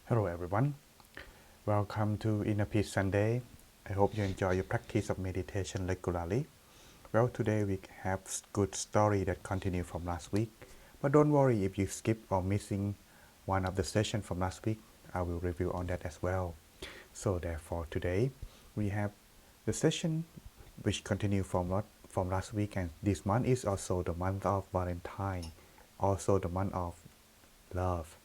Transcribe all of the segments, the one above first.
Hello everyone, welcome to Inner Peace Sunday. I hope you enjoy your practice of meditation regularly. Well, today we have good story that continue from last week, but don't worry if you skip or missing one of the session from last week. I will review on that as well. So therefore today we have the session which continue from last week, and this month is also the month of Valentine, also the month of love.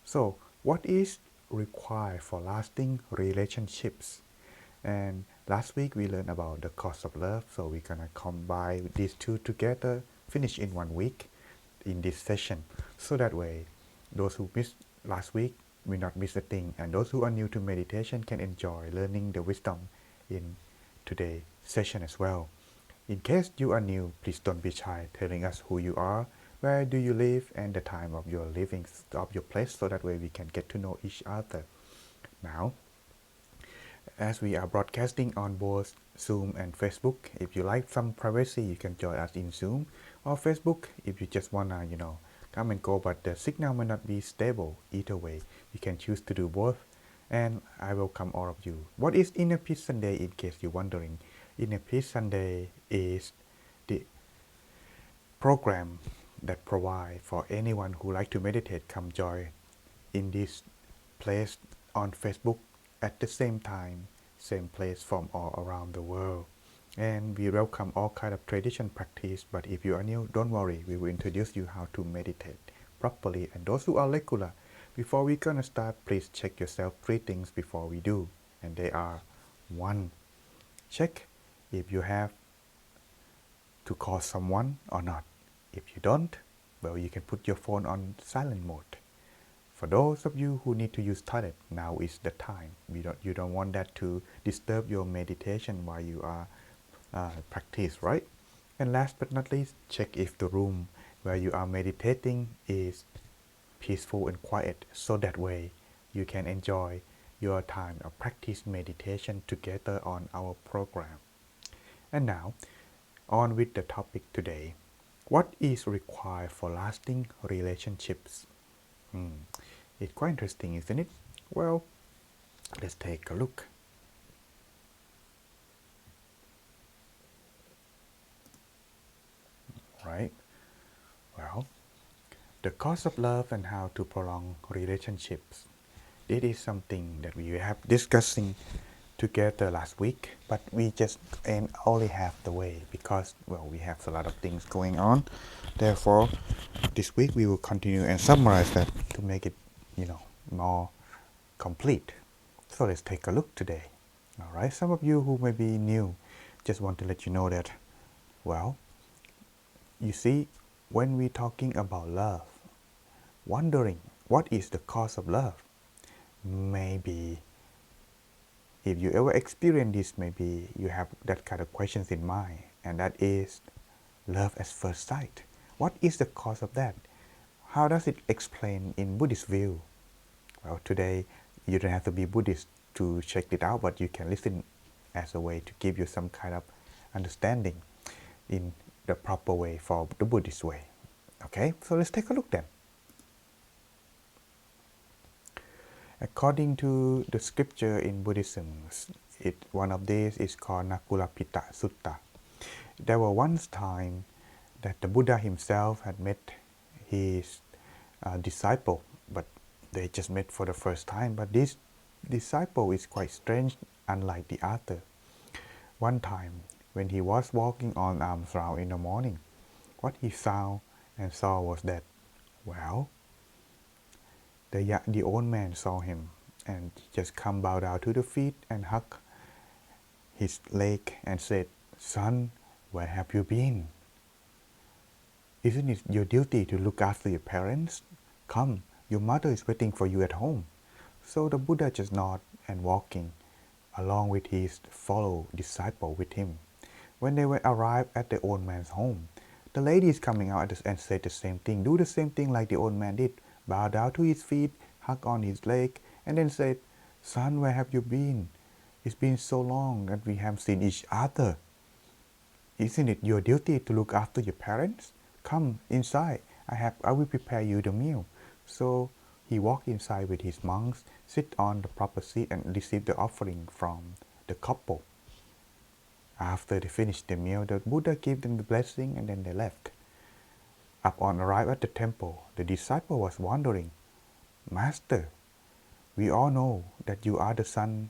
So what is required for lasting relationships? And last week we learned about the cost of love, so we're gonna combine these two together, finish in 1 week in this session. So that way, those who missed last week will not miss a thing, and those who are new to meditation can enjoy learning the wisdom in today's session as well. In case you are new, please don't be shy telling us who you are, where do you live, and the time of your living of your place, so that way we can get to know each other. Now, as we are broadcasting on both Zoom and Facebook, if you like some privacy, you can join us in Zoom or Facebook. If you just wanna, come and go, but the signal may not be stable. Either way, you can choose to do both, and I welcome all of you. What is Inner Peace Sunday? In case you're wondering, Inner Peace Sunday is the program that provide for anyone who like to meditate. Come join in this place on Facebook at the same time, same place from all around the world. And we welcome all kind of tradition practice, but if you are new, don't worry, we will introduce you how to meditate properly. And those who are regular, before we gonna start, please check yourself 3 things before we do. And they are: 1. Check if you have to call someone or not. If you don't, well, you can put your phone on silent mode. For those of you who need to use toilet, now is the time. You don't want that to disturb your meditation while you are practice, right? And last but not least, check if the room where you are meditating is peaceful and quiet, so that way you can enjoy your time of practice meditation together on our program. And now, on with the topic today. What is required for lasting relationships? It's quite interesting, isn't it? Well, let's take a look. Right? Well, the cost of love and how to prolong relationships. It is something that we have discussing together last week, but we just ain't only half the way because, well, we have a lot of things going on. Therefore, this week we will continue and summarize that to make it, more complete. So let's take a look today. All right, some of you who may be new, just want to let you know that, well, you see, when we're talking about love, wondering what is the cause of love, maybe if you ever experience this, maybe you have that kind of questions in mind, and that is love at first sight. What is the cause of that? How does it explain in Buddhist view? Well, today you don't have to be Buddhist to check it out, but you can listen as a way to give you some kind of understanding in the proper way for the Buddhist way. Okay, so let's take a look then. According to the scripture in Buddhism, one of these is called Nakulapita Sutta. There was once time that the Buddha himself had met his disciple, but they just met for the first time. But this disciple is quite strange, unlike the other. One time, when he was walking on arms round in the morning, what he found and saw was that, well, the old man saw him and just come bow down to the feet and hug his leg and said, "Son, where have you been? Isn't it your duty to look after your parents? Come, your mother is waiting for you at home." So the Buddha just nodded and walking along with his fellow disciple with him. When they were arrived at the old man's home, the lady is coming out and said the same thing, do the same thing like the old man did, bow down to his feet, hug on his leg, and then said, "Son, where have you been? It's been so long that we haven't seen each other. Isn't it your duty to look after your parents? Come inside. I will prepare you the meal." So He walked inside with his monks, sit on the proper seat, and receive the offering from the couple. After they finished the meal, the Buddha gave them the blessing and then they left. Upon arrival at the temple, the disciple was wondering, Master, we all know that you are the son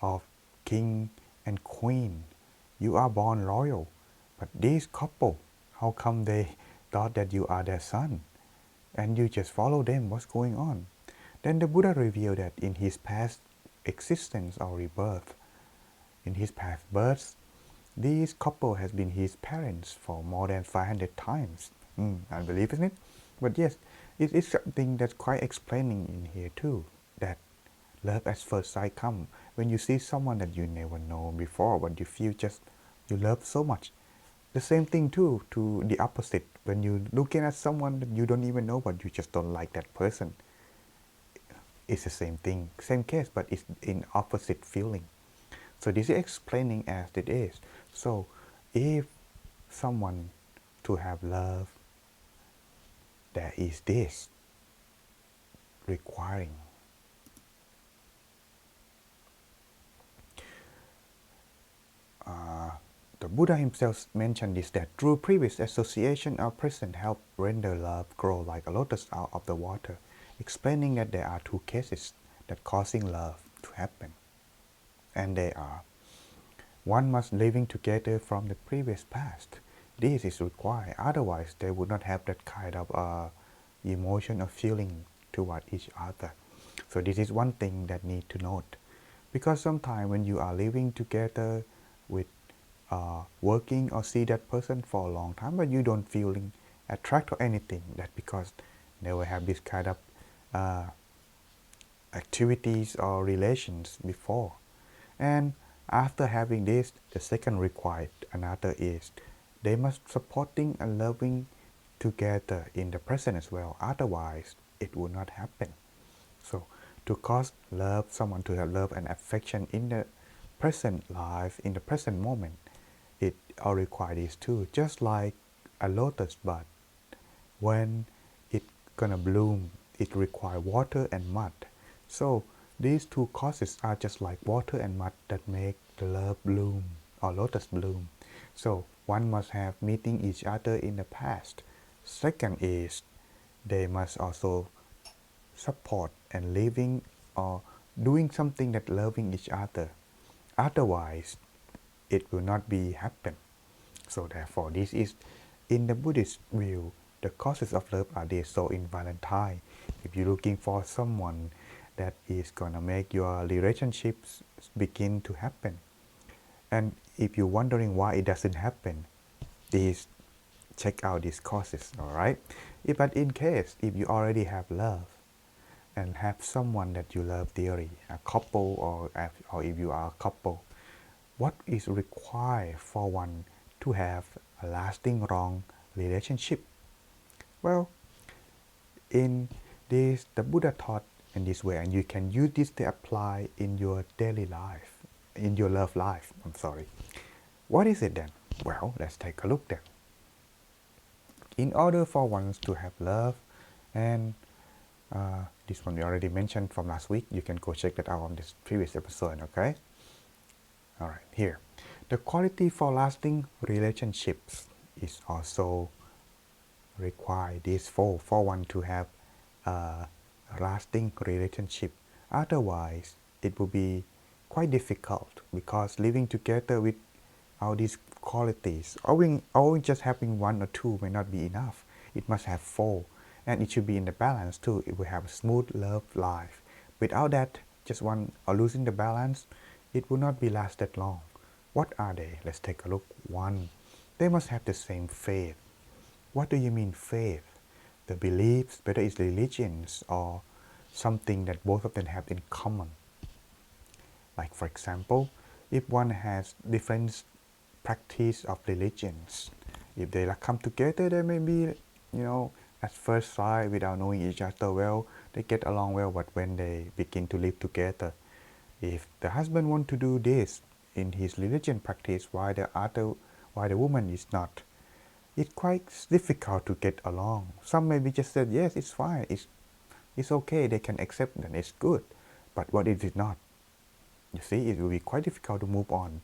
of king and queen. You are born royal. But this couple, how come they thought that you are their son? And you just follow them, what's going on? Then the Buddha revealed that in his past existence or rebirth, in his past births, this couple has been his parents for more than 500 times. Unbelievable, isn't it? But yes, it is something that's quite explaining in here too, that love at first sight comes when you see someone that you never know before, but you feel just, you love so much. The same thing too, to the opposite, when you're looking at someone that you don't even know, but you just don't like that person. It's the same thing, same case, but it's in opposite feeling. So this is explaining as it is. So if someone to have love, there is this requiring. The Buddha himself mentioned this, that through previous association our present help render love grow like a lotus out of the water, explaining that there are two cases that causing love to happen. And they are, one must living together from the previous past. This is required, otherwise they would not have that kind of emotion or feeling toward each other. So this is one thing that need to note, because sometimes when you are living together with working or see that person for a long time, but you don't feeling attract or anything, that because never have this kind of activities or relations before. And after having this, the second required another is they must supporting and loving together in the present as well, otherwise it will not happen. So to cause love, someone to have love and affection in the present life, in the present moment, it all requires these two, just like a lotus bud. When it gonna bloom, it requires water and mud. So these two causes are just like water and mud that make the love bloom or lotus bloom. So one must have meeting each other in the past. Second is they must also support and living or doing something that loving each other. Otherwise, it will not be happen. So therefore, this is in the Buddhist view, the causes of love are there. So in Valentine, if you're looking for someone that is gonna make your relationships begin to happen, and if you're wondering why it doesn't happen, please check out these causes. All right. But in case if you already have love and have someone that you love dearly, a couple or if you are a couple, what is required for one to have a lasting long relationship? Well, in this, the Buddha taught in this way, and you can use this to apply in your daily life, in your love life. I'm sorry. What is it then? Well, let's take a look then. In order for one to have love, and this one we already mentioned from last week, you can go check that out on this previous episode, okay? All right, here. The quality for lasting relationships is also required this for one to have a lasting relationship. Otherwise, it will be quite difficult, because living together with all these qualities, or just having one or two may not be enough. It must have four, and it should be in the balance too. It will have a smooth love life. Without that, just one or losing the balance, it will not be last that long. What are they? Let's take a look. One, they must have the same faith. What do you mean faith? The beliefs, whether it's religions or something that both of them have in common. Like for example, if one has different practice of religions, if they come together, they may be, at first sight, without knowing each other well, they get along well, but when they begin to live together, if the husband wants to do this in his religion practice, why the woman is not, it's quite difficult to get along. Some maybe just said, yes, it's fine, it's it's okay, they can accept that it's good. But what if it's not? You see, it will be quite difficult to move on.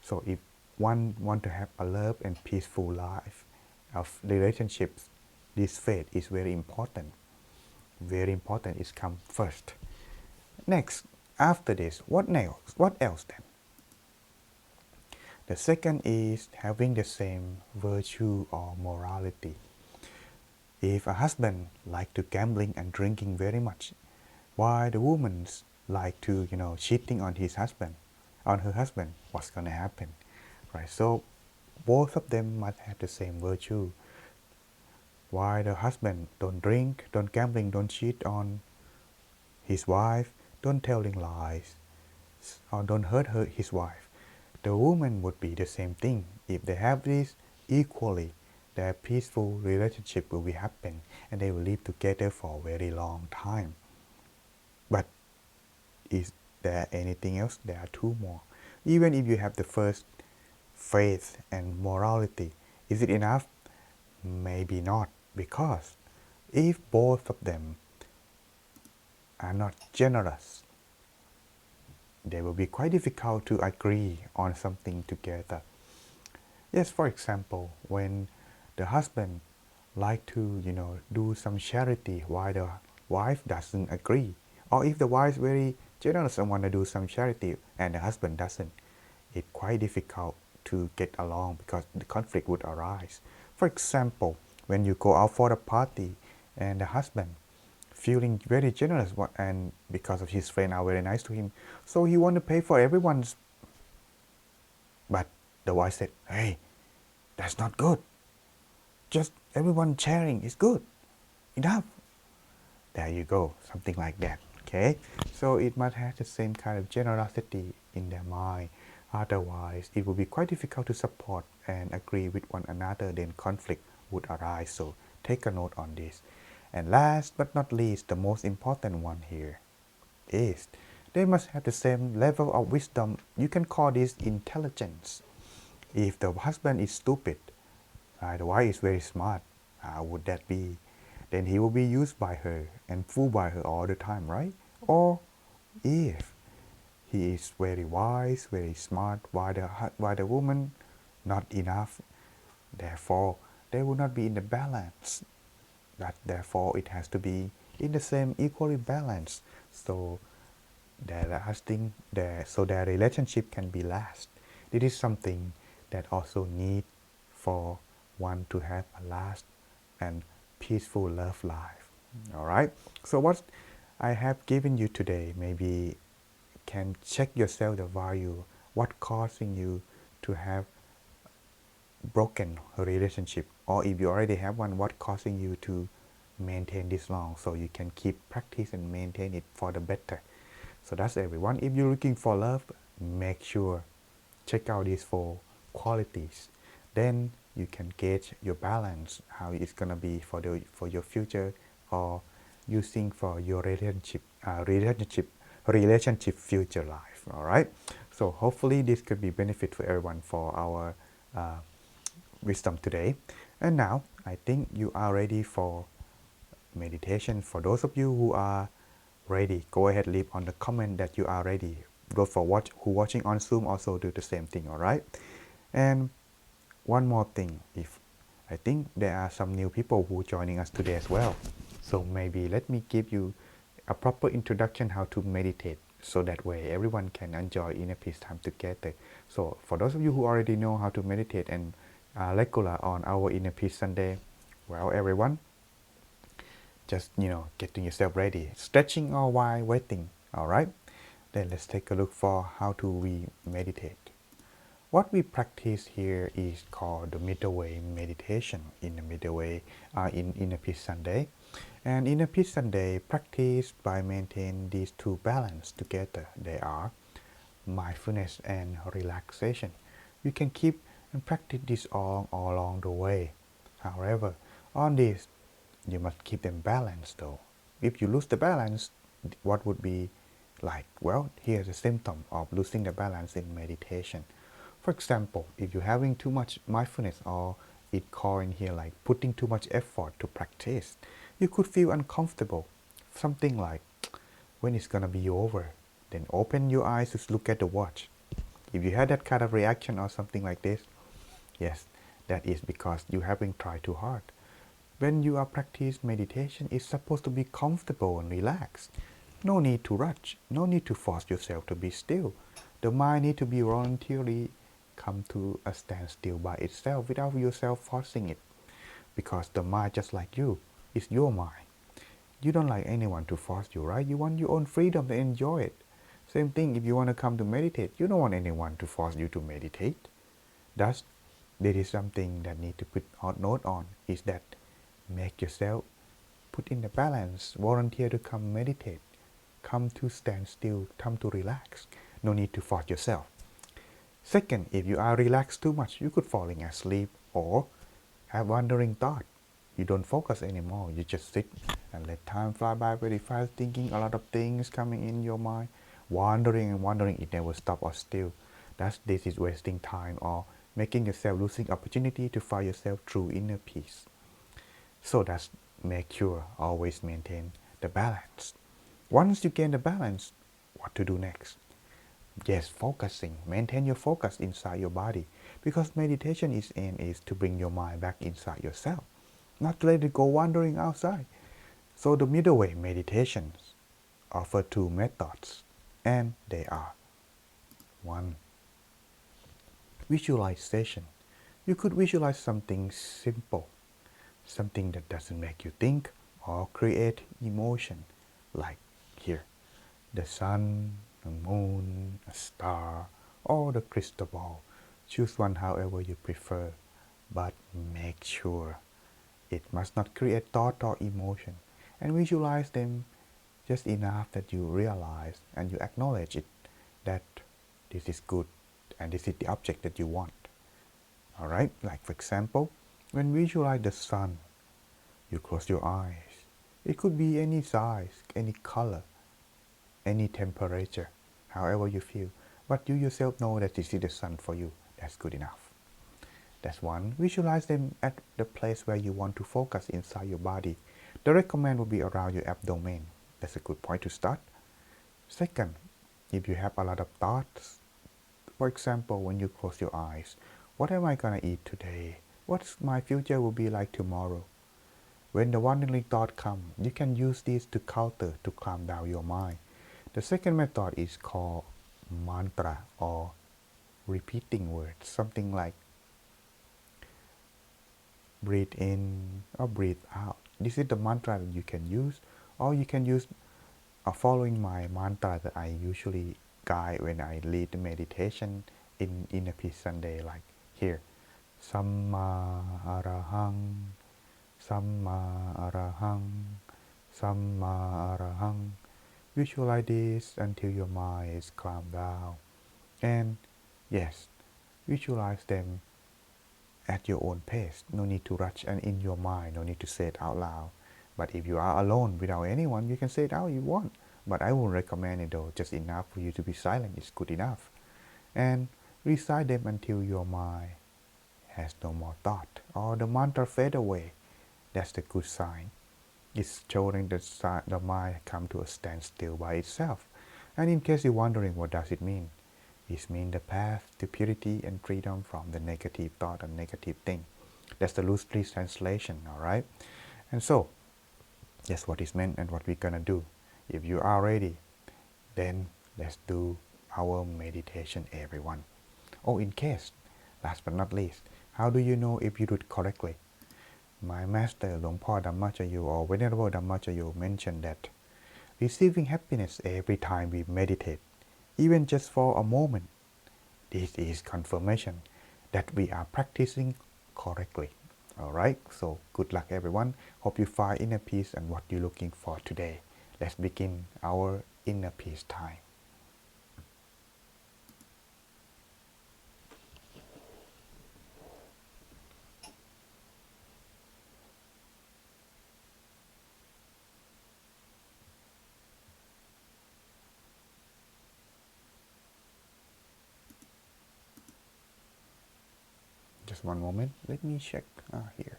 So if one want to have a love and peaceful life of relationships, this faith is very important. Very important. It's come first. Next, after this, what next? What else then? The second is having the same virtue or morality. If a husband like to gambling and drinking very much, why the woman like to cheating on his husband, on her husband, what's gonna happen, right? So both of them must have the same virtue. Why the husband don't drink, don't gambling, don't cheat on his wife, don't telling lies, or don't hurt his wife. The woman would be the same thing. If they have this equally, their peaceful relationship will be happen and they will live together for a very long time. But is there anything else? There are two more. Even if you have the first, faith and morality, is it enough? Maybe not, because if both of them are not generous, they will be quite difficult to agree on something together. Yes, for example, when the husband like to do some charity while the wife doesn't agree, or if the wife is very generous and want to do some charity and the husband doesn't, it's quite difficult to get along because the conflict would arise. For example, when you go out for a party and the husband feeling very generous and because of his friends are very nice to him, so he want to pay for everyone's, but the wife said, hey, that's not good, just everyone sharing is good enough. There you go, something like that. Okay, so it must have the same kind of generosity in their mind. Otherwise, it will be quite difficult to support and agree with one another, then conflict would arise. So take a note on this. And last but not least, the most important one here is they must have the same level of wisdom. You can call this intelligence. If the husband is stupid, the wife is very smart, how would that be? Then he will be used by her and fooled by her all the time, right? Or if he is very wise, very smart, why the woman not enough, therefore they will not be in the balance. That therefore it has to be in the same equally balance. So their relationship can be last. This is something that also need for one to have a last and peaceful love life. All right. So what I have given you today, maybe can check yourself the value, what causing you to have broken relationship, or if you already have one, what causing you to maintain this long, so you can keep practice and maintain it for the better. So that's everyone. If you're looking for love, make sure check out these 4 qualities. Then you can gauge your balance, how it's gonna be for your future, or using for your relationship future life. All right. So hopefully this could be benefit for everyone for our wisdom today. And now I think you are ready for meditation. For those of you who are ready, go ahead, leave on the comment that you are ready. Those who watching on Zoom also do the same thing. All right. And one more thing, if I think there are some new people who joining us today as well, so maybe let me give you a proper introduction how to meditate, so that way everyone can enjoy inner peace time together. So for those of you who already know how to meditate and are regular on our inner peace Sunday, well, everyone, just getting yourself ready, stretching or while waiting. All right, then let's take a look for how to we meditate. What we practice here is called the Middleweight Meditation in the Middleweight in Inner Peace Sunday. And Inner Peace Sunday practiced by maintaining these 2 balance together. They are mindfulness and relaxation. You can keep and practice this all along the way. However, on this, you must keep them balanced though. If you lose the balance, what would be like? Well, here's a symptom of losing the balance in meditation. For example, if you're having too much mindfulness, or it call in here like putting too much effort to practice, you could feel uncomfortable, something like, when it's gonna be over, then open your eyes to look at the watch. If you had that kind of reaction or something like this, yes, that is because you haven't tried too hard. When you are practice meditation, it's supposed to be comfortable and relaxed. No need to rush, no need to force yourself to be still. The mind need to be voluntarily come to a standstill by itself without yourself forcing it. Because the mind, just like you, is your mind. You don't like anyone to force you, right? You want your own freedom to enjoy it. Same thing if you want to come to meditate. You don't want anyone to force you to meditate. Thus, there is something that need to put a note on, is that make yourself put in the balance, volunteer to come meditate, come to stand still, come to relax. No need to force yourself. Second, if you are relaxed too much, you could falling asleep or have wandering thought. You don't focus anymore. You just sit and let time fly by very fast, thinking a lot of things coming in your mind, wandering and wandering. It never stop or still. This is wasting time or making yourself losing opportunity to find yourself true inner peace. So that's make sure always maintain the balance. Once you gain the balance, what to do next? Yes, focusing. Maintain your focus inside your body, because meditation aim is to bring your mind back inside yourself, not to let it go wandering outside. So the middleweight meditations offer two methods, and they are: 1. Visualization. You could visualize something simple, something that doesn't make you think or create emotion, like here, the sun, the moon, a star, or the crystal ball. Choose one however you prefer, but make sure it must not create thought or emotion, and visualize them just enough that you realize and you acknowledge it, that this is good and this is the object that you want. Alright, like for example, when visualize the sun, you close your eyes. It could be any size, any color, any temperature, however you feel. But you yourself know that this is the sun for you. That's good enough. That's one. Visualize them at the place where you want to focus inside your body. The recommend will be around your abdomen. That's a good point to start. Second, if you have a lot of thoughts, for example, when you close your eyes, what am I gonna eat today? What's my future will be like tomorrow? When the wandering thought come, you can use this to counter, to calm down your mind. The second method is called mantra, or repeating words, something like breathe in or breathe out. This is the mantra that you can use, or you can use following my mantra that I usually guide when I lead the meditation in Inner Peace Sunday, like here, Samma Arahang, Samma Arahang, Samma Arahang. Visualize this until your mind is calmed down. And yes, visualize them at your own pace. No need to rush and in your mind. No need to say it out loud. But if you are alone without anyone, you can say it out if you want. But I won't recommend it though. Just enough for you to be silent is good enough. And recite them until your mind has no more thought, or the mantra fade away. That's the good sign. It's showing that the mind come to a standstill by itself. And in case you're wondering what does it mean, it means the path to purity and freedom from the negative thought and negative thing. That's the loose translation, alright? And so, that's what is meant and what we're gonna do. If you are ready, then let's do our meditation, everyone. Oh, in case, last but not least, how do you know if you do it correctly? My master, Luang Por Dhammachayo, or Venerable Dhammachayo, mentioned that receiving happiness every time we meditate, even just for a moment, this is confirmation that we are practicing correctly. Alright, so good luck everyone. Hope you find inner peace and what you're looking for today. Let's begin our inner peace time. Just one moment, let me check here.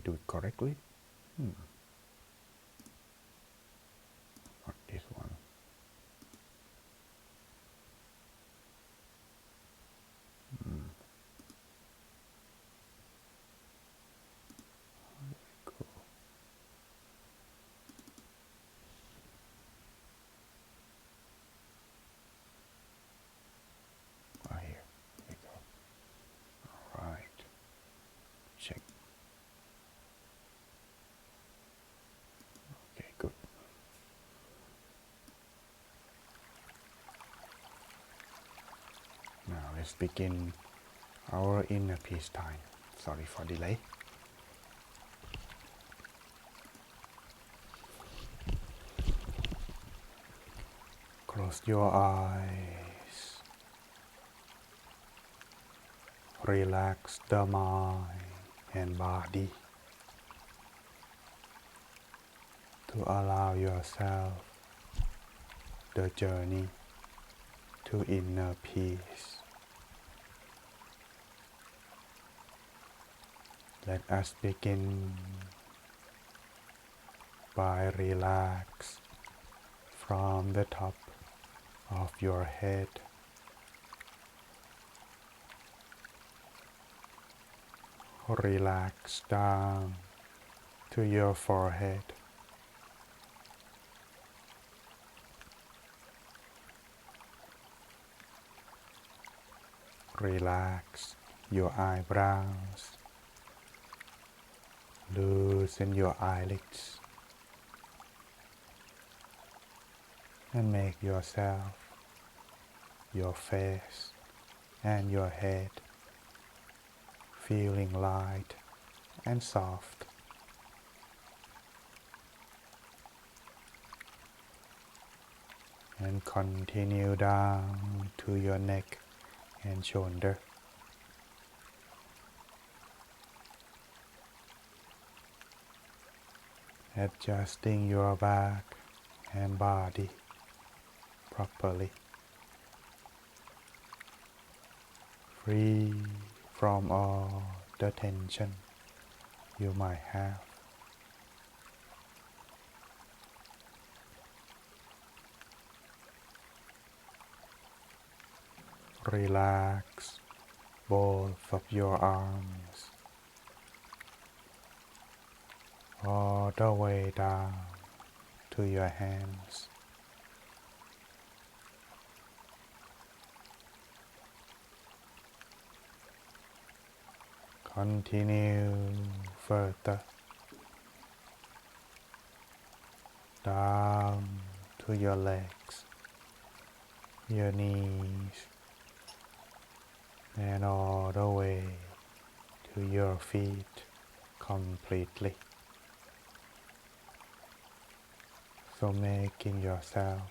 do it correctly. Not this one. Cool. Here we go. All right. Check. Okay, good. Now let's begin our inner peace time. Sorry for delay. Close your eyes. Relax the mind and body to allow yourself the journey to inner peace. Let us begin by relax from the top of your head relax down to your forehead. Relax your eyebrows. Loosen your eyelids and make yourself, your face, and your head feeling light and soft. And continue down to your neck and shoulder. Adjusting your back and body properly, free from all the tension you might have. Relax both of your arms all the way down to your hands. Continue further down to your legs, your knees, and all the way to your feet completely. So making yourself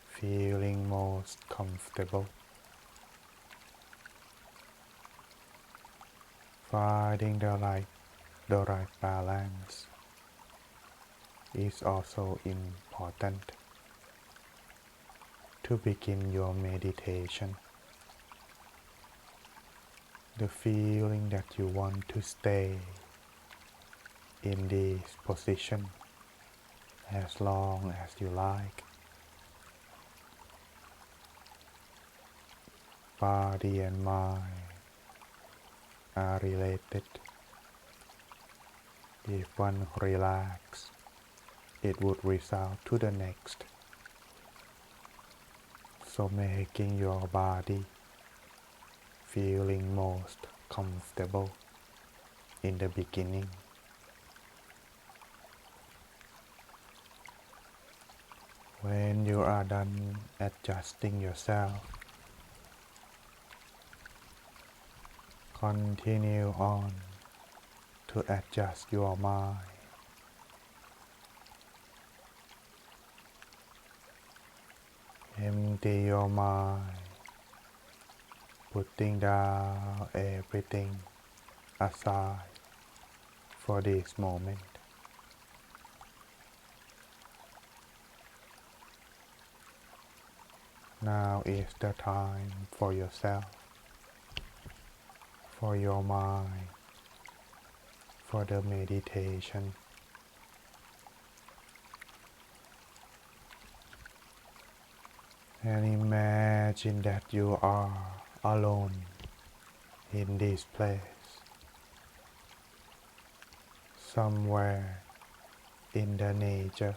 feeling most comfortable. Finding the right balance is also important to begin your meditation. The feeling that you want to stay in this position as long as you like. Body and mind are related. If one relaxes, it would result to the next. So making your body feeling most comfortable in the beginning. When you are done adjusting yourself, continue on to adjust your mind. Empty your mind, putting down everything aside for this moment. Now is the time for yourself, for your mind, for the meditation. And imagine that you are alone in this place, somewhere in the nature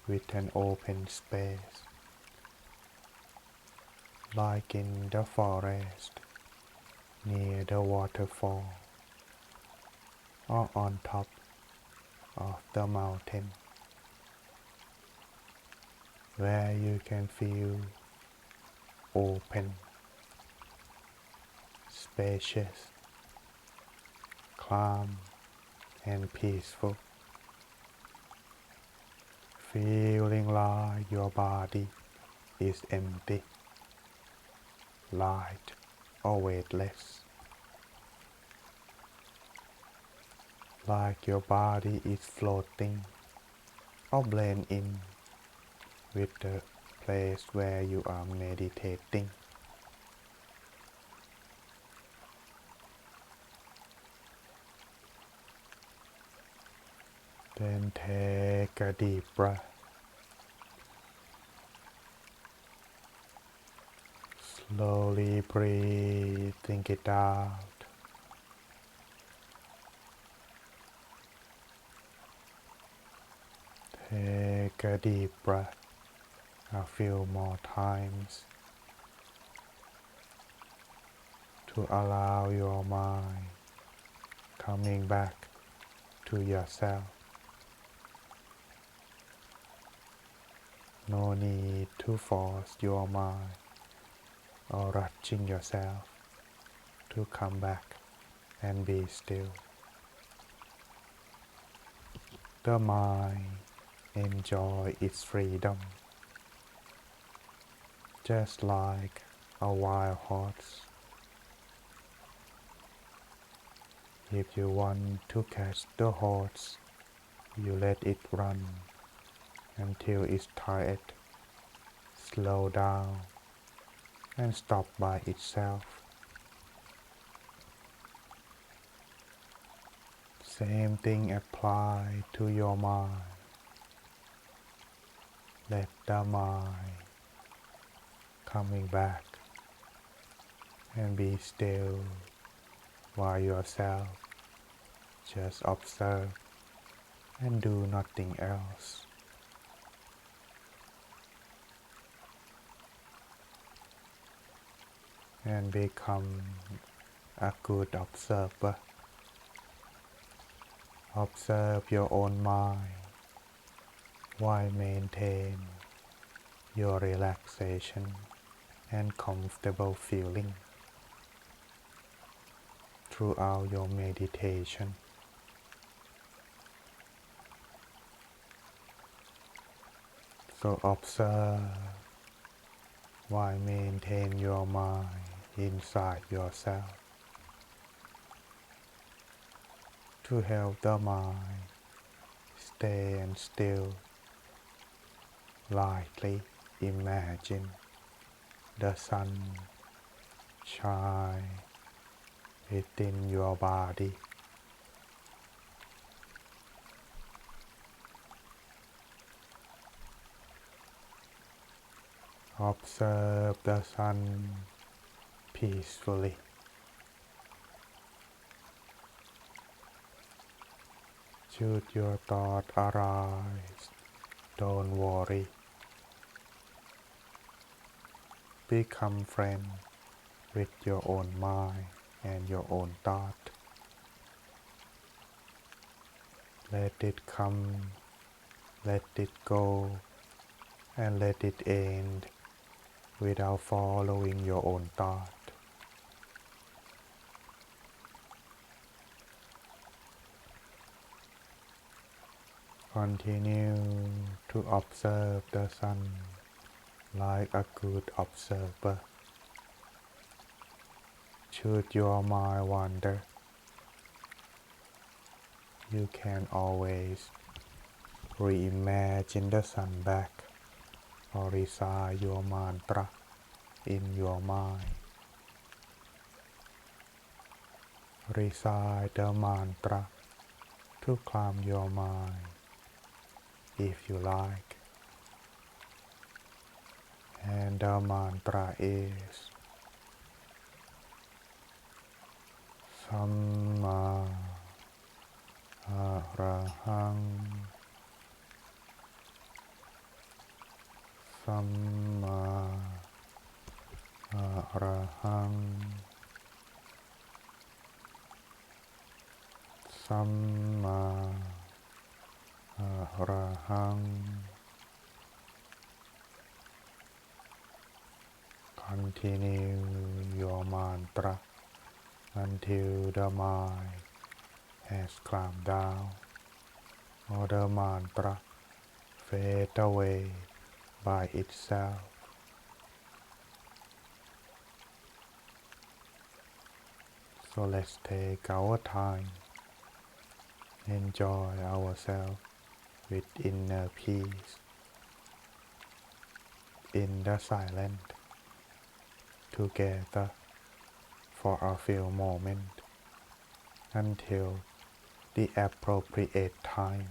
with an open space, like in the forest, near the waterfall, or on top of the mountain, where you can feel open, spacious, calm, and peaceful, feeling like your body is empty, light or weightless, like your body is floating or blend in with the place where you are meditating. Then take a deep breath. Slowly breathing it out. Take a deep breath a few more times to allow your mind coming back to yourself. No need to force your mind or rushing yourself to come back and be still. The mind enjoy its freedom, just like a wild horse. If you want to catch the horse, you let it run until it's tired, slow down, and stop by itself. Same thing apply to your mind. Let the mind coming back and be still while yourself just observe and do nothing else. And become a good observer. Observe your own mind while maintain your relaxation and comfortable feeling throughout your meditation. So observe while maintain your mind inside yourself to help the mind stay and still. Lightly imagine the sun shine within your body. Observe the sun peacefully. Should your thought arise, don't worry. Become friend with your own mind and your own thought. Let it come, let it go, and let it end without following your own thought. Continue to observe the sun like a good observer. Should your mind wander, you can always reimagine the sun back or recite your mantra in your mind. Recite the mantra to calm your mind if you like. And the mantra is Samma Arahang, Samma Arahang, Samma Arahang. Continue your mantra until the mind has calmed down or the mantra fades away by itself. So let's take our time, enjoy ourselves with inner peace in the silence together for a few moments until the appropriate time.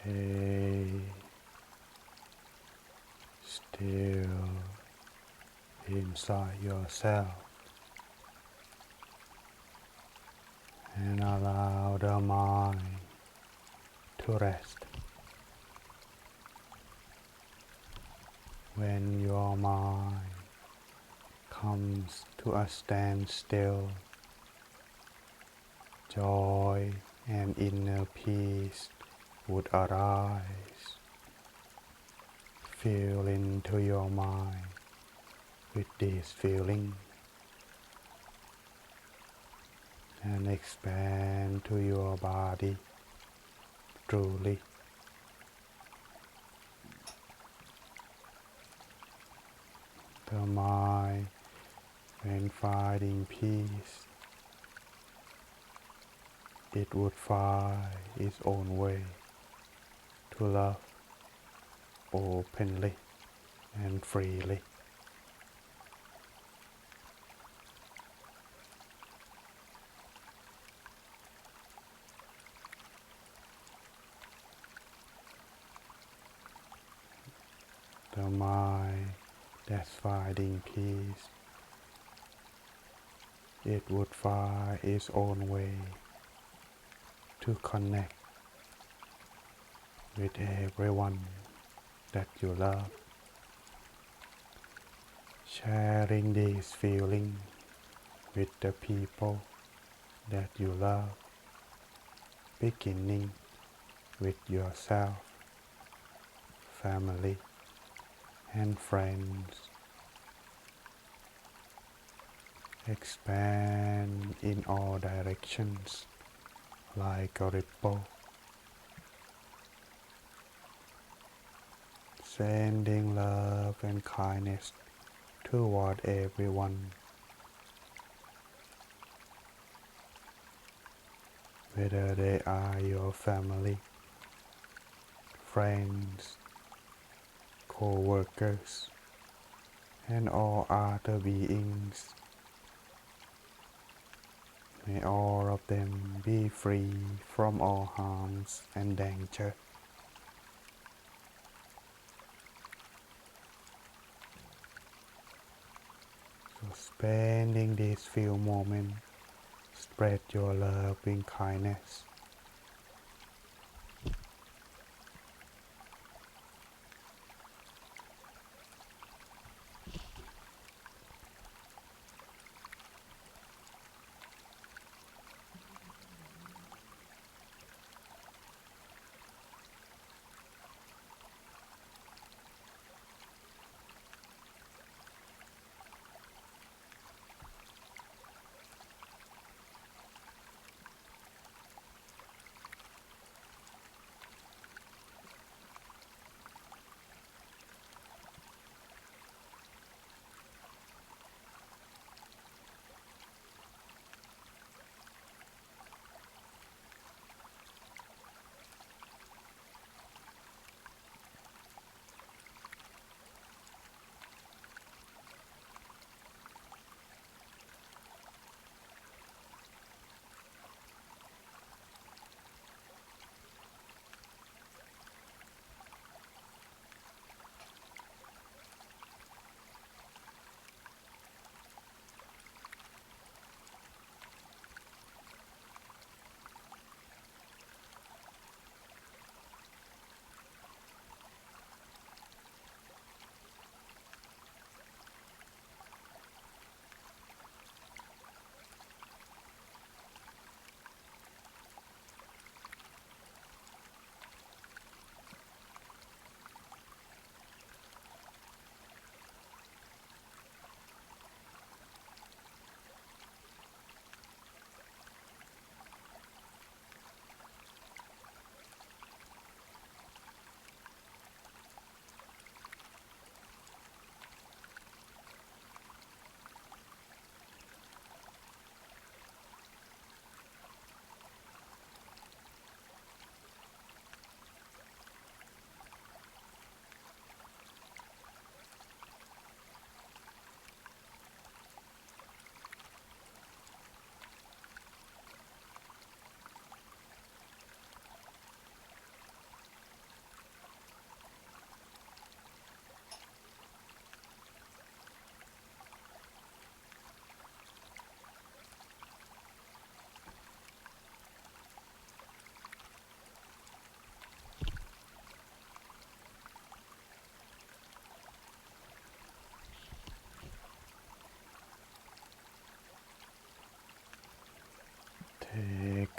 Stay still inside yourself and allow the mind to rest. When your mind comes to a standstill, joy and inner peace would arise. Feel into your mind with this feeling and expand to your body truly. The mind, when finding peace, it would find its own way to love openly and freely. The mind that's finding peace, it would find its own way to connect with everyone that you love, sharing this feeling with the people that you love, beginning with yourself, family, and friends. Expand in all directions like a ripple, sending love and kindness toward everyone, whether they are your family, friends, co-workers, and all other beings. May all of them be free from all harms and danger. So spending these few moments, spread your loving kindness.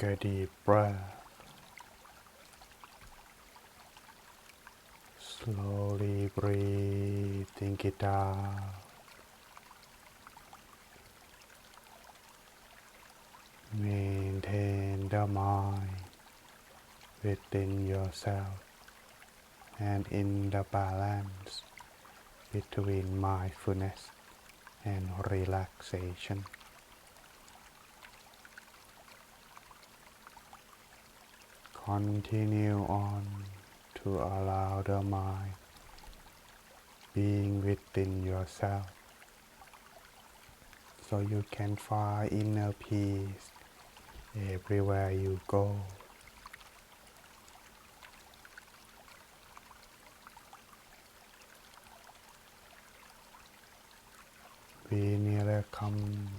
a deep breath. Slowly breathing it out. Maintain the mind within yourself and in the balance between mindfulness and relaxation. Continue on to allow the mind being within yourself so you can find inner peace everywhere you go. We nearly come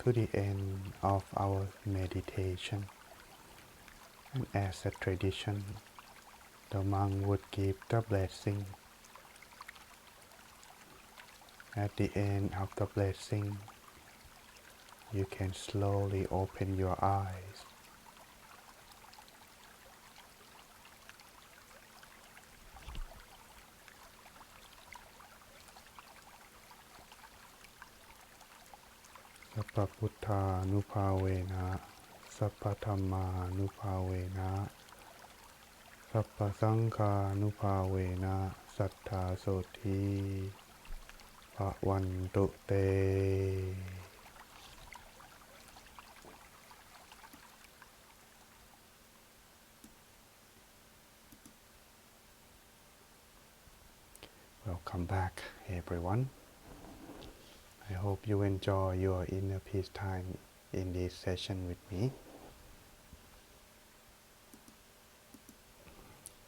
to the end of our meditation, and as a tradition, the monk would give the blessing. At the end of the blessing, you can slowly open your eyes. Sappa Puttha Nupavena, Sappa Dhamma Nupavena, Sappa Sangha Nupavena, Sattha Soti Bhavantu Te. Welcome back, everyone. I hope you enjoy your inner peace time in this session with me.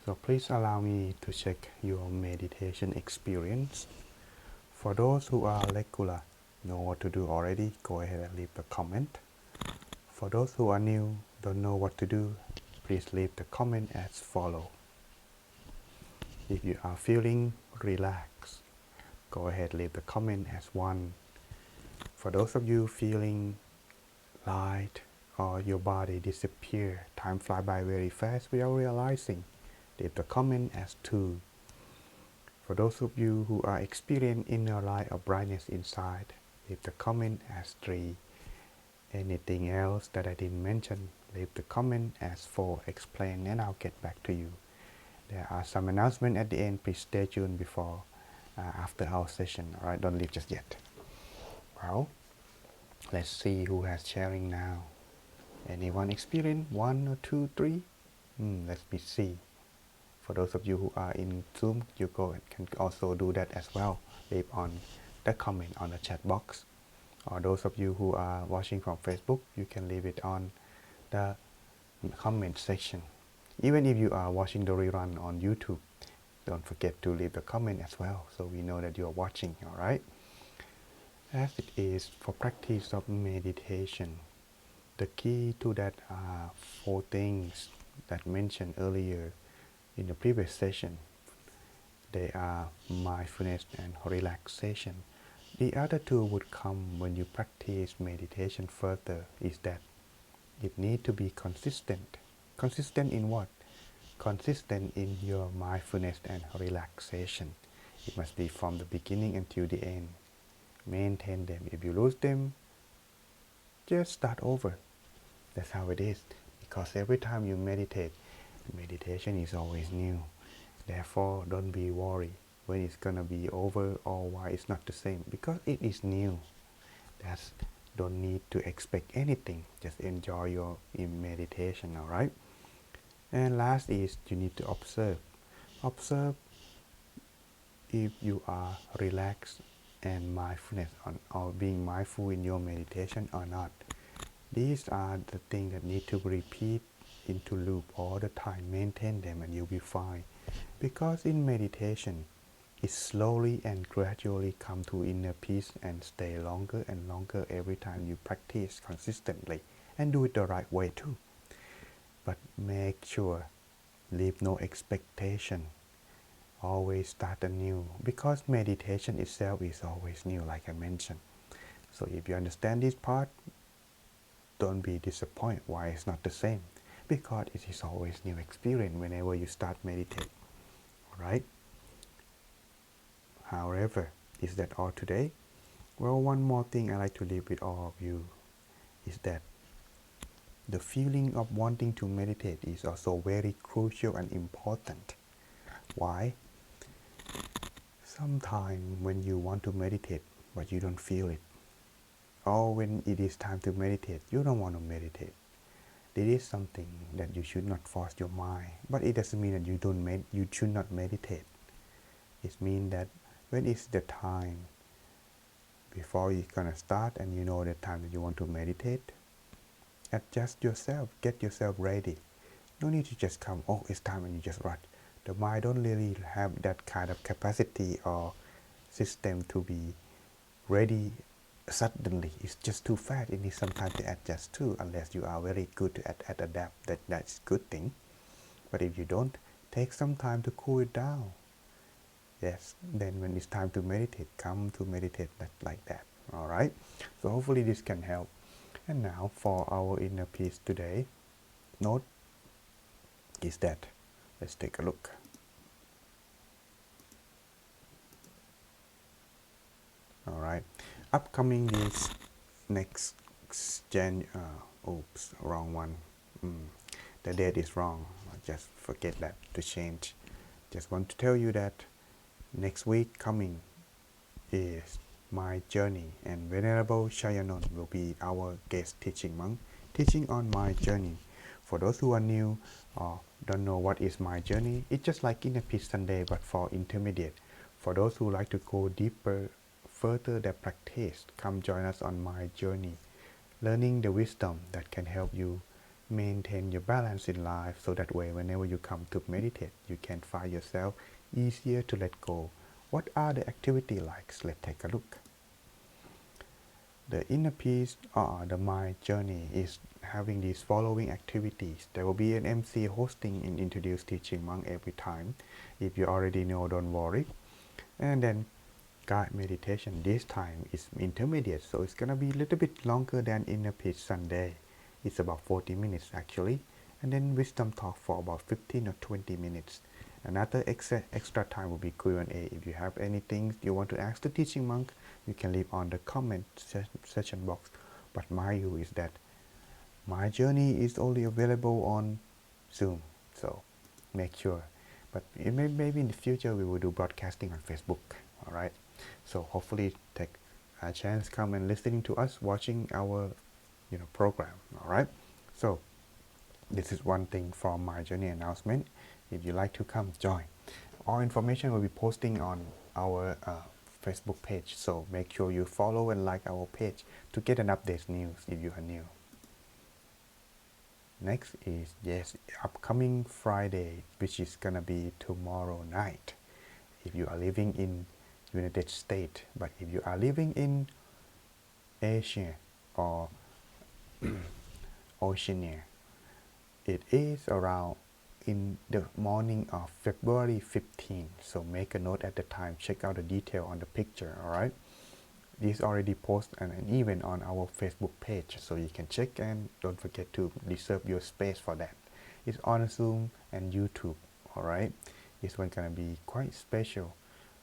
So please allow me to check your meditation experience. For those who are regular, know what to do already, go ahead and leave the comment. For those who are new, don't know what to do, please leave the comment as follow. If you are feeling relaxed, go ahead leave the comment as 1. For those of you feeling light or your body disappear, time fly by very fast without realizing, leave the comment as 2. For those of you who are experiencing inner light or brightness inside, leave the comment as 3. Anything else that I didn't mention, leave the comment as 4. Explain and I'll get back to you. There are some announcements at the end. Please stay tuned before, after our session. Alright, don't leave just yet. Well, let's see who has sharing now. Anyone experience 1 or 2, 3? Let me see. For those of you who are in Zoom, you can also do that as well. Leave on the comment on the chat box. Or those of you who are watching from Facebook, you can leave it on the comment section. Even if you are watching the rerun on YouTube, don't forget to leave the comment as well, so we know that you are watching, alright? As it is for practice of meditation, the key to that are 4 things that mentioned earlier in the previous session. They are mindfulness and relaxation. The other 2 would come when you practice meditation further, is that it needs to be consistent. Consistent in what? Consistent in your mindfulness and relaxation. It must be from the beginning until the end. Maintain them. If you lose them, just start over. That's how it is. Because every time you meditate, meditation is always new. Therefore, don't be worried when it's gonna be over or why it's not the same. Because it is new. Don't need to expect anything. Just enjoy your meditation, alright? And last is you need to observe. Observe if you are relaxed and mindfulness or being mindful in your meditation or not. These are the things that need to repeat into loop all the time. Maintain them and you'll be fine. Because in meditation, it slowly and gradually come to inner peace and stay longer and longer every time you practice consistently and do it the right way too. But make sure, leave no expectation. Always start anew, because meditation itself is always new, like I mentioned. So if you understand this part, don't be disappointed why it's not the same, because it is always new experience whenever you start meditate. Alright? However, is that all today? Well, one more thing I like to leave with all of you is that the feeling of wanting to meditate is also very crucial and important. Why? Sometimes when you want to meditate but you don't feel it, or when it is time to meditate, you don't want to meditate. There is something that you should not force your mind, but it doesn't mean that you should not meditate. It means that when it's the time before you're gonna start and you know the time that you want to meditate, adjust yourself, get yourself ready. No need to just come, oh, it's time, and you just rush. The mind don't really have that kind of capacity or system to be ready suddenly. It's just too fast. It needs some time to adjust too, unless you are very good at adapt. That's a good thing. But if you don't, take some time to cool it down. Yes, then when it's time to meditate, come to meditate like that. Alright? So hopefully this can help. And now for our inner peace today, note is that, let's take a look. Alright, upcoming this next oops, wrong one. The date is wrong. I just forget that to change. Just want to tell you that next week coming is my journey, and Venerable Shayanon will be our guest teaching monk, teaching on my journey. For those who are new or don't know what is my journey, it's just like Inner Peace Sunday but for intermediate. For those who like to go deeper, further their practice, come join us on my journey, learning the wisdom that can help you maintain your balance in life, so that way whenever you come to meditate, you can find yourself easier to let go. What are the activity like? Let's take a look. The inner peace or the mind journey is having these following activities. There will be an MC hosting and introduce teaching monk every time. If you already know, don't worry. And then guide meditation. This time is intermediate, so it's gonna be a little bit longer than Inner Peace Sunday. It's about 40 minutes actually. And then wisdom talk for about 15 or 20 minutes. Another extra time will be Q&A. If you have anything you want to ask the teaching monk, you can leave on the comment section box. But my view is that my journey is only available on Zoom, so make sure. But maybe in the future we will do broadcasting on Facebook. All right. So hopefully take a chance, come and listening to us, watching our program. All right. So this is one thing from my journey announcement. If you like to come join, all information will be posting on our Facebook page, so make sure you follow and like our page to get an update news if you are new. Next is, yes, upcoming Friday, which is gonna be tomorrow night if you are living in United States. But if you are living in Asia or Oceania, it is around in the morning of February 15. So make a note at the time, check out the detail on the picture. All right, this already posted an event on our Facebook page, so you can check, and don't forget to reserve your space for that. It's on Zoom and YouTube. All right, this one gonna be quite special.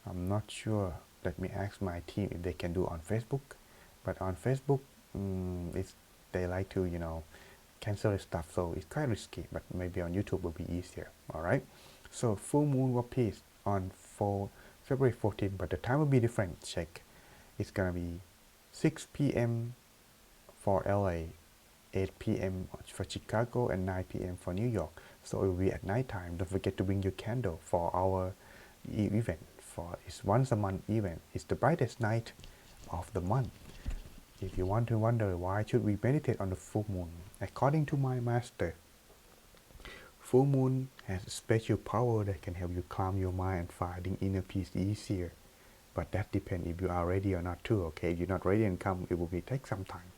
I'm not sure, let me ask my team if they can do on Facebook, but on Facebook they like to cancel stuff, so it's quite risky, but maybe on YouTube will be easier. All right, so full moon peace on February 14, but the time will be different. Check, it's gonna be 6 p.m. for LA, 8 p.m. for Chicago, and 9 p.m. for New York. So it will be at night time. Don't forget to bring your candle for our event. It's once a month event. It's the brightest night of the month. If you want to wonder why should we meditate on the full moon, according to my master, full moon has a special power that can help you calm your mind and finding inner peace easier. But that depends if you are ready or not too. Okay, if you're not ready and come, it will take some time.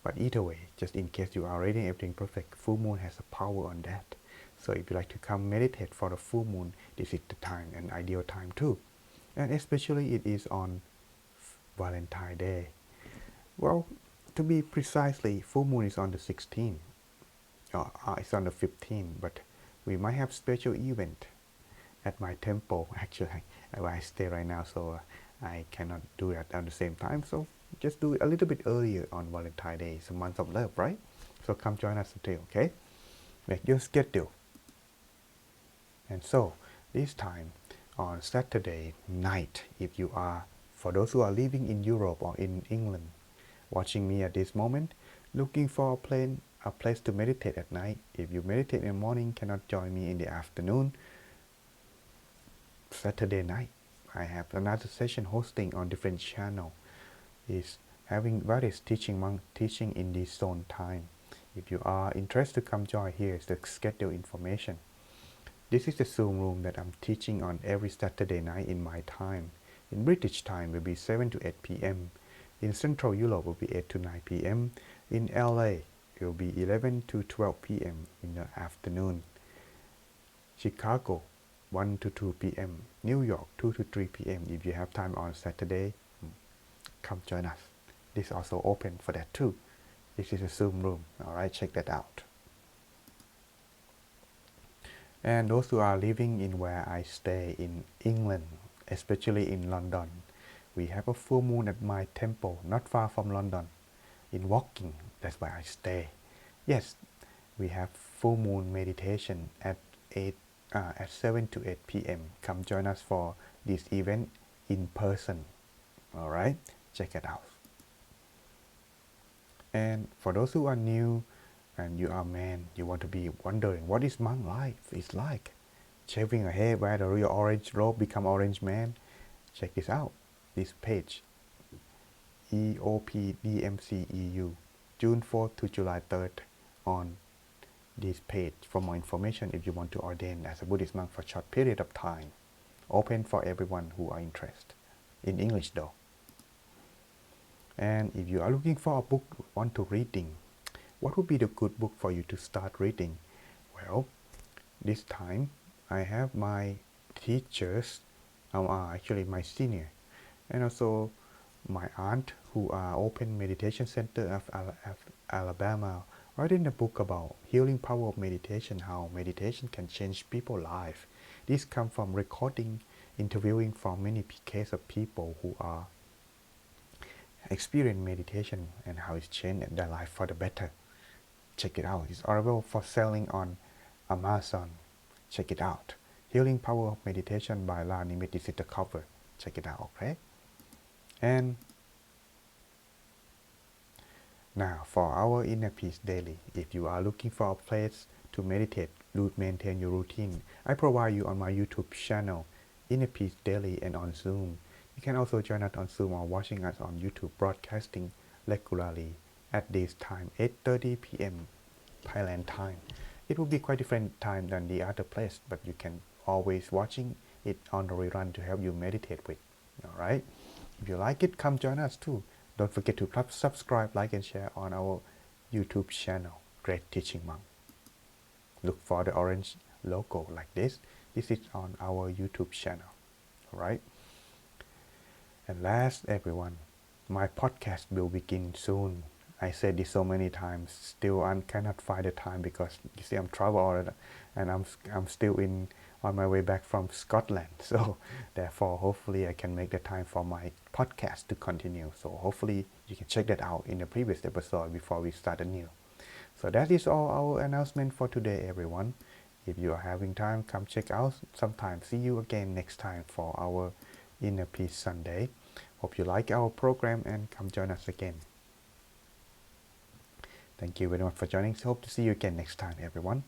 But either way, just in case you are ready and everything perfect, full moon has a power on that. So if you like to come meditate for the full moon, this is the time, an ideal time too. And especially it is on Valentine's Day. Well, To be precisely, full moon is on the 16th. It's on the 15th, but we might have special event at my temple. Actually, where I stay right now, so I cannot do that at the same time. So just do it a little bit earlier on Valentine's Day. It's a month of love, right? So come join us today, okay? Make your schedule. And so this time on Saturday night, if you are, for those who are living in Europe or in England, watching me at this moment, looking for a place to meditate at night. If you meditate in the morning, cannot join me in the afternoon, Saturday night, I have another session hosting on different channel. Is having various teaching in this zone time. If you are interested to come join, here is the schedule information. This is the Zoom room that I'm teaching on every Saturday night in my time. In British time will be 7 to 8 p.m. In Central Europe will be 8 to 9 p.m. In LA it will be 11 to 12 p.m. in the afternoon. Chicago 1 to 2 p.m. New York 2 to 3 p.m. If you have time on Saturday, come join us. This is also open for that too. This is a Zoom room. Alright, check that out. And those who are living in where I stay in England, especially in London, we have a full moon at my temple, not far from London, in Woking. That's where I stay. Yes, we have full moon meditation at 7 to 8 p.m. Come join us for this event in person. All right, check it out. And for those who are new and you are man, you want to be wondering what is monk life is like. Shaving a hair, wear the real orange robe, become orange man. Check this out. This page, EOPDMCEU, June 4th to July 3rd on this page for more information if you want to ordain as a Buddhist monk for a short period of time. Open for everyone who are interested. In English though. And if you are looking for a book, want to reading, what would be the good book for you to start reading? Well, this time I have my teachers, actually my senior, and also my aunt who are Open Meditation Center of Alabama, writing a book about healing power of meditation, how meditation can change people's life. This comes from recording, interviewing from many cases of people who are experience meditation and how it's changed their life for the better. Check it out. It's available for selling on Amazon. Check it out. Healing Power of Meditation by La Nimit. This is the cover. Check it out, okay? And now for our Inner Peace Daily. If you are looking for a place to meditate, maintain your routine, I provide you on my YouTube channel, Inner Peace Daily, and on Zoom. You can also join us on Zoom or watching us on YouTube broadcasting regularly at this time, 8:30 p.m. Thailand time. It will be quite different time than the other place, but you can always watching it on the rerun to help you meditate with. Alright? If you like it, come join us too. Don't forget to subscribe, like and share on our YouTube channel, Great Teaching Monk. Look for the orange logo like this. This is on our YouTube channel. Alright? And last, everyone, my podcast will begin soon. I said this so many times, still I cannot find the time because you see I'm traveling and I'm still on my way back from Scotland. So therefore, hopefully I can make the time for my podcast to continue. So hopefully you can check that out in the previous episode before we start anew. So that is all our announcement for today, everyone. If you are having time, come check out sometime. See you again next time for our Inner Peace Sunday. Hope you like our program and come join us again. Thank you very much for joining. Hope to see you again next time, everyone.